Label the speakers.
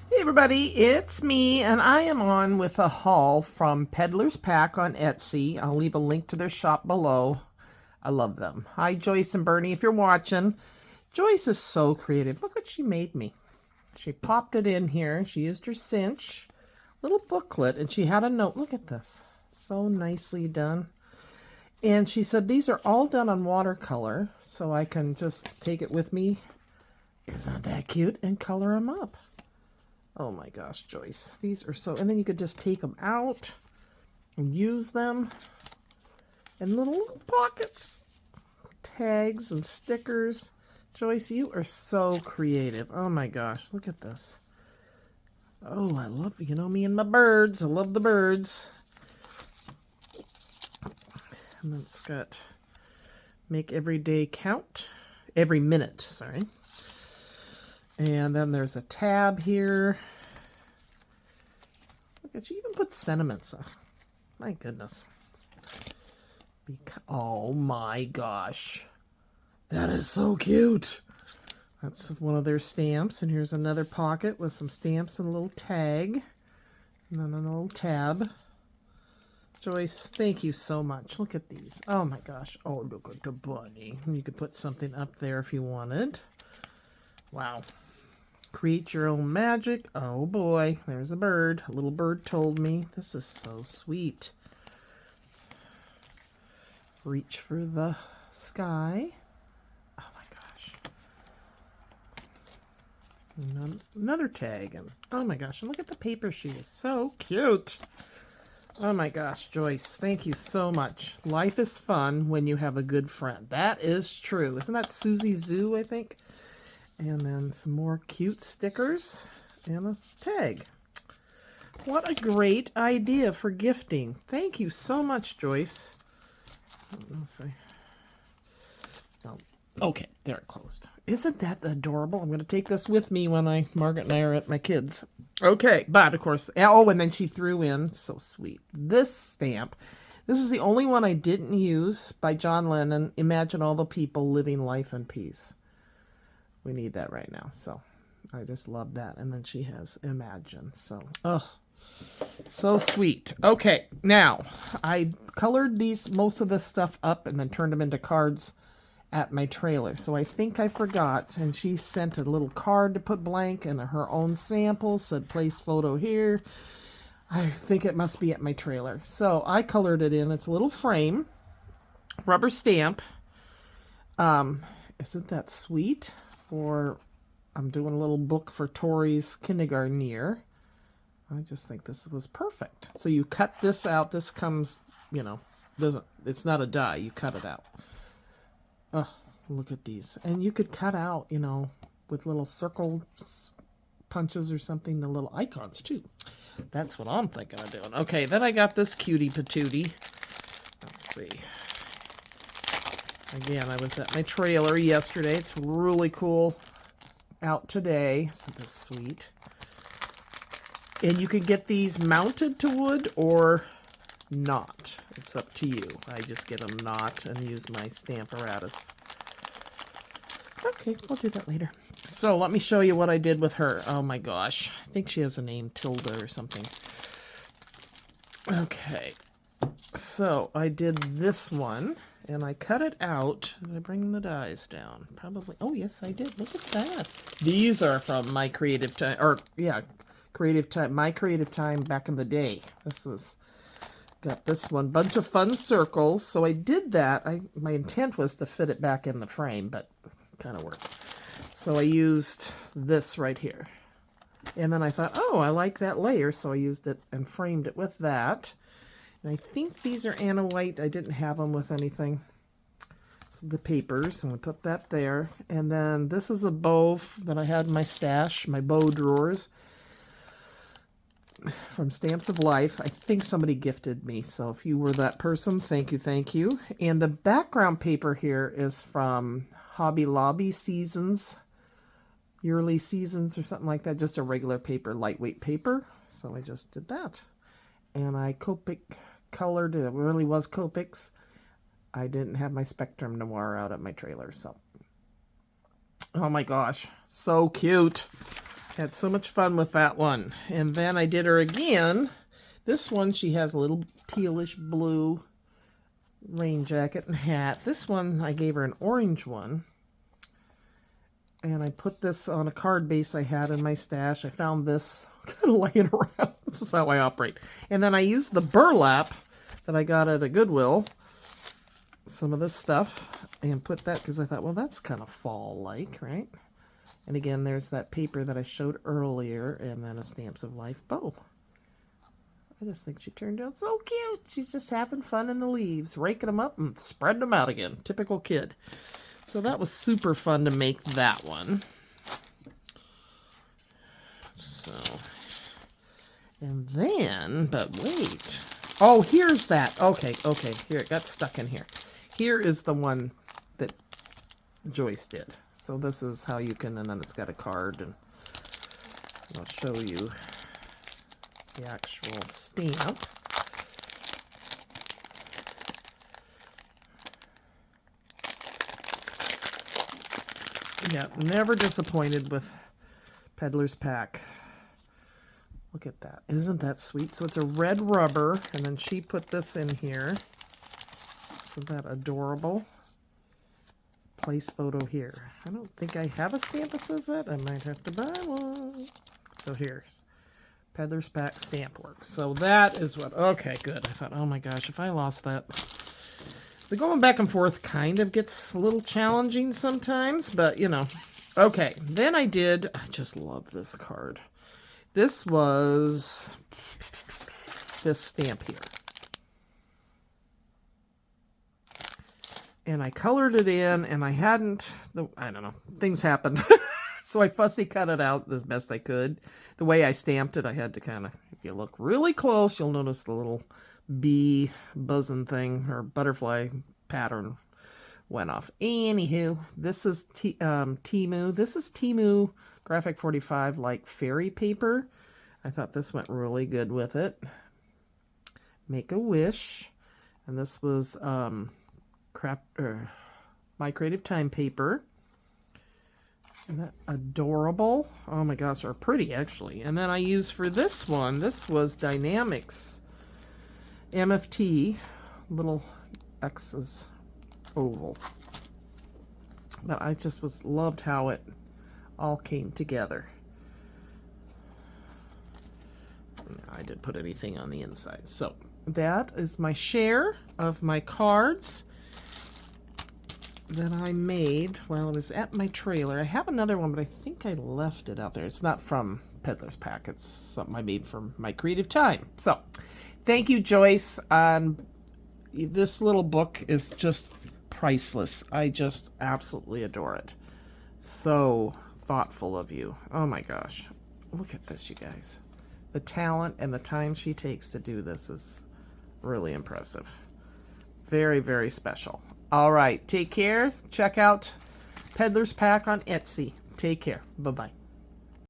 Speaker 1: Hey everybody, it's me, and I am on with a haul from Peddlers Pack on Etsy. I'll leave a link to their shop below. I love them. Hi Joyce and Bernie, if you're watching. Joyce is so creative. Look what she made me. She popped it in here. She used her cinch, little booklet, and she had a note. Look at this. So nicely done. And she said these are all done on watercolor, so I can just take it with me. Isn't that cute? And color them up. Oh my gosh, Joyce. These are so... And then you could just take them out and use them. And little pockets. Tags and stickers. Joyce, you are so creative. Oh my gosh, look at this. Oh, I love, you know me and my birds. I love the birds. And then it's got make every day count. Every minute, sorry. And then there's a tab here. Look at, she even put sentiments. My goodness. Oh my gosh. That is so cute. That's one of their stamps. And here's another pocket with some stamps and a little tag. And then a little tab. Joyce, thank you so much. Look at these. Oh my gosh. Oh, look at the bunny. You could put something up there if you wanted. Wow. Create your own magic. Oh boy, there's a bird. A little bird told me. This is so sweet. Reach for the sky. Oh my gosh. Another tag. And oh my gosh, and look at the paper. She is so cute. Oh my gosh, Joyce, thank you so much. Life is fun when you have a good friend. That is true. Isn't that Susie Zoo, I think? And then some more cute stickers and a tag. What a great idea for gifting. Thank you so much, Joyce. I don't know if oh, okay, there it closed. Isn't that adorable? I'm going to take this with me when Margaret and I are at my kids. Okay, but of course, oh, and then she threw in, so sweet, this stamp. This is the only one I didn't use by John Lennon. Imagine all the people living life in peace. We need that right now, so I just love that. And then she has Imagine, so oh, so sweet. Okay, now I colored most of this stuff up and then turned them into cards at my trailer. So I think I forgot, and she sent a little card to put blank and her own sample, said place photo here. I think it must be at my trailer. So I colored it in. It's a little frame, rubber stamp. Isn't that sweet? I'm doing a little book for Tori's kindergarten year. I just think this was perfect. So you cut this out. This comes, you know, it's not a die. You cut it out. Oh, look at these. And you could cut out, you know, with little circle punches or something, the little icons too. That's what I'm thinking of doing. Okay, then I got this cutie patootie. Let's see. Again, I was at my trailer yesterday. It's really cool out today. Isn't this sweet? And you can get these mounted to wood or not. It's up to you. I just get them not and use my stamp apparatus. Okay, we'll do that later. So let me show you what I did with her. Oh my gosh. I think she has a name, Tilda or something. Okay. So I did this one. And I cut it out. Did I bring the dies down? Probably. Oh, yes, I did. Look at that. These are from my creative time. Or, yeah, creative time. My creative time back in the day. This was... Got this one. Bunch of fun circles. So I did that. My intent was to fit it back in the frame, but kind of worked. So I used this right here. And then I thought, oh, I like that layer. So I used it and framed it with that. And I think these are Anna White. I didn't have them with anything. So the papers, I'm going to put that there. And then this is a bow that I had in my stash, my bow drawers from Stamps of Life. I think somebody gifted me. So if you were that person, thank you, thank you. And the background paper here is from Hobby Lobby Seasons, Yearly Seasons or something like that. Just a regular paper, lightweight paper. So I just did that. And I Copic colored, it really was Copics. I didn't have my Spectrum Noir out at my trailer, so. Oh my gosh, so cute. Had so much fun with that one. And then I did her again. This one, she has a little tealish blue rain jacket and hat. This one, I gave her an orange one. And I put this on a card base I had in my stash. I found this kind of laying around. This is how I operate. And then I used the burlap that I got at a Goodwill, some of this stuff, and put that because I thought, well, that's kind of fall-like, right? And again, there's that paper that I showed earlier, and then a Stamps of Life bow. I just think she turned out so cute. She's just having fun in the leaves, raking them up and spreading them out again. Typical kid. So that was super fun to make that one. So, and then, but wait. Oh, here's that. Okay, here, it got stuck in here. Here is the one that Joyce did. So this is how you can, and then it's got a card, and I'll show you the actual stamp. Yeah, never disappointed with Peddlers Pack. Look at that. Isn't that sweet? So it's a red rubber, and then she put this in here. Isn't that adorable? Place photo here. I don't think I have a stamp that says that. I might have to buy one. So here's Peddlers Pack Stamp Works. So that is what... Okay, good. I thought, oh my gosh, if I lost that... The going back and forth kind of gets a little challenging sometimes, but, you know. Okay, then I just love this card. This was this stamp here. And I colored it in, and I hadn't, I don't know, things happened. So I fussy cut it out as best I could. The way I stamped it, I had to kind of, if you look really close, you'll notice the little bee buzzing thing or butterfly pattern went off. Anywho, this is Temu. This is Temu Graphic 45 like fairy paper. I thought this went really good with it. Make a Wish. And this was My Creative Time paper. Isn't that adorable? Oh my gosh, or pretty actually. And then I used for this one, this was Dynamics MFT, little X's oval. But I just loved how it all came together. I didn't put anything on the inside. So that is my share of my cards that I made while I was at my trailer. I have another one, but I think I left it out there. It's not from Peddlers Pack. It's something I made from My Creative Time. So thank you, Joyce. This little book is just priceless. I just absolutely adore it. So thoughtful of you. Oh my gosh. Look at this, you guys. The talent and the time she takes to do this is really impressive. Very, very special. All right. Take care. Check out Peddlers Pack on Etsy. Take care. Bye-bye.